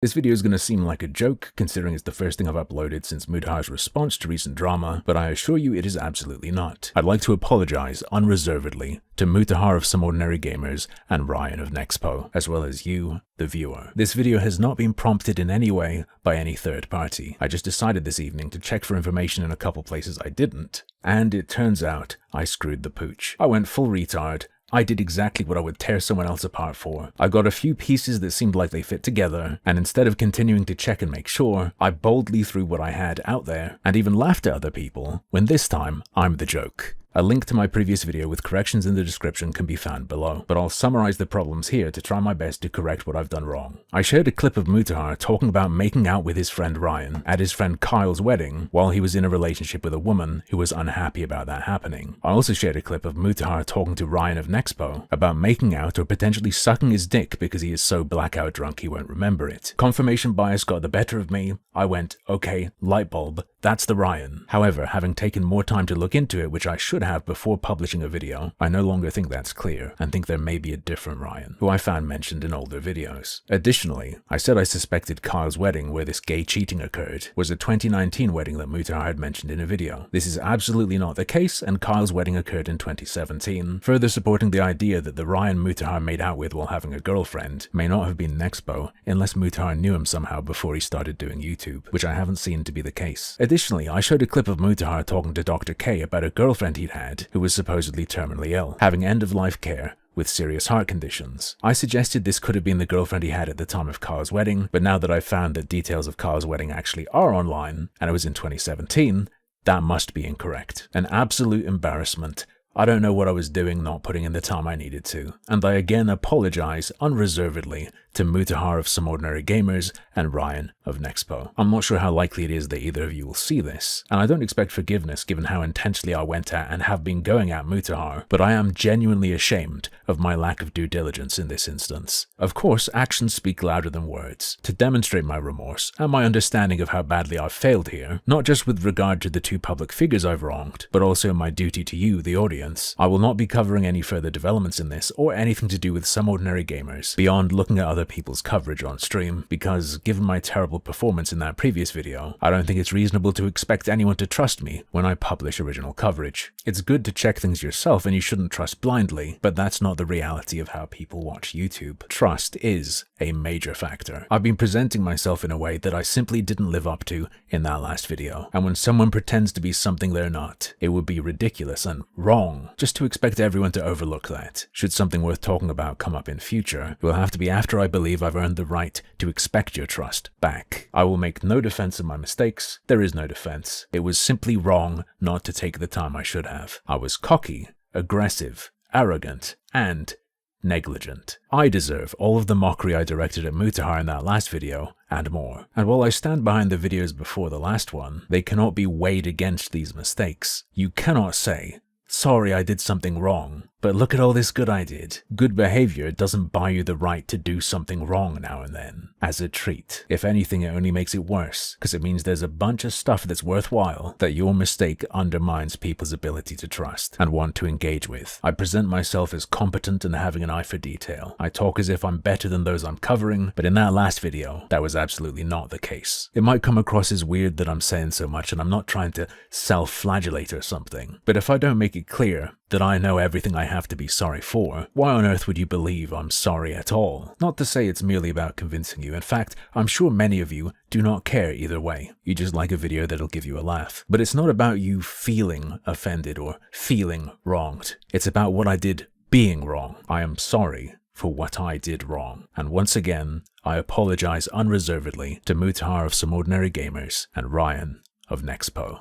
This video is going to seem like a joke, considering it's the first thing I've uploaded since Mutahar's response to recent drama, but I assure you it is absolutely not. I'd like to apologize unreservedly to Mutahar of SomeOrdinaryGamers and Ryan of Nexpo, as well as you, the viewer. This video has not been prompted in any way by any third party. I just decided this evening to check for information in a couple places I didn't, and it turns out I screwed the pooch. I went full retard. I did exactly what I would tear someone else apart for. I got a few pieces that seemed like they fit together, and instead of continuing to check and make sure, I boldly threw what I had out there, and even laughed at other people, when this time, I'm the joke. A link to my previous video with corrections in the description can be found below, but I'll summarize the problems here to try my best to correct what I've done wrong. I shared a clip of Mutahar talking about making out with his friend Ryan at his friend Kyle's wedding while he was in a relationship with a woman who was unhappy about that happening. I also shared a clip of Mutahar talking to Ryan of Nexpo about making out or potentially sucking his dick because he is so blackout drunk he won't remember it. Confirmation bias got the better of me. I went, okay, light bulb, that's the Ryan. However, having taken more time to look into it, which I should have before publishing a video, I no longer think that's clear and think there may be a different Ryan, who I found mentioned in older videos. Additionally, I said I suspected Kyle's wedding where this gay cheating occurred was a 2019 wedding that Mutahar had mentioned in a video. This is absolutely not the case, and Kyle's wedding occurred in 2017, further supporting the idea that the Ryan Mutahar made out with while having a girlfriend may not have been Nexpo unless Mutahar knew him somehow before he started doing YouTube, which I haven't seen to be the case. Additionally, I showed a clip of Mutahar talking to Dr. K about a girlfriend he'd had who was supposedly terminally ill, having end-of-life care with serious heart conditions. I suggested this could have been the girlfriend he had at the time of Kyle's wedding, but now that I've found that details of Kyle's wedding actually are online, and it was in 2017, that must be incorrect. An absolute embarrassment. I don't know what I was doing not putting in the time I needed to, and I again apologize unreservedly to Mutahar of SomeOrdinaryGamers and Ryan of Nexpo. I'm not sure how likely it is that either of you will see this, and I don't expect forgiveness given how intensely I went at and have been going at Mutahar, but I am genuinely ashamed of my lack of due diligence in this instance. Of course, actions speak louder than words. To demonstrate my remorse and my understanding of how badly I've failed here, not just with regard to the two public figures I've wronged, but also my duty to you, the audience, I will not be covering any further developments in this or anything to do with SomeOrdinaryGamers beyond looking at other people's coverage on stream, because given my terrible performance in that previous video, I don't think it's reasonable to expect anyone to trust me when I publish original coverage. It's good to check things yourself and you shouldn't trust blindly, but that's not the reality of how people watch YouTube. Trust is a major factor. I've been presenting myself in a way that I simply didn't live up to in that last video, and when someone pretends to be something they're not, it would be ridiculous and wrong just to expect everyone to overlook that. Should something worth talking about come up in future, it will have to be after I believe I've earned the right to expect your trust back. I will make no defense of my mistakes. There is no defense. It was simply wrong not to take the time I should have. I was cocky, aggressive, arrogant, and negligent. I deserve all of the mockery I directed at Mutahar in that last video, and more. And while I stand behind the videos before the last one, they cannot be weighed against these mistakes. You cannot say, sorry I did something wrong, but look at all this good I did. Good behavior doesn't buy you the right to do something wrong now and then, as a treat. If anything, it only makes it worse, because it means there's a bunch of stuff that's worthwhile that your mistake undermines people's ability to trust and want to engage with. I present myself as competent and having an eye for detail. I talk as if I'm better than those I'm covering, but in that last video, that was absolutely not the case. It might come across as weird that I'm saying so much and I'm not trying to self-flagellate or something, but if I don't make it clear that I know everything I have to be sorry for, why on earth would you believe I'm sorry at all? Not to say it's merely about convincing you. In fact, I'm sure many of you do not care either way. You just like a video that'll give you a laugh. But it's not about you feeling offended or feeling wronged. It's about what I did being wrong. I am sorry for what I did wrong. And once again, I apologize unreservedly to Mutahar of SomeOrdinaryGamers and Ryan of Nexpo.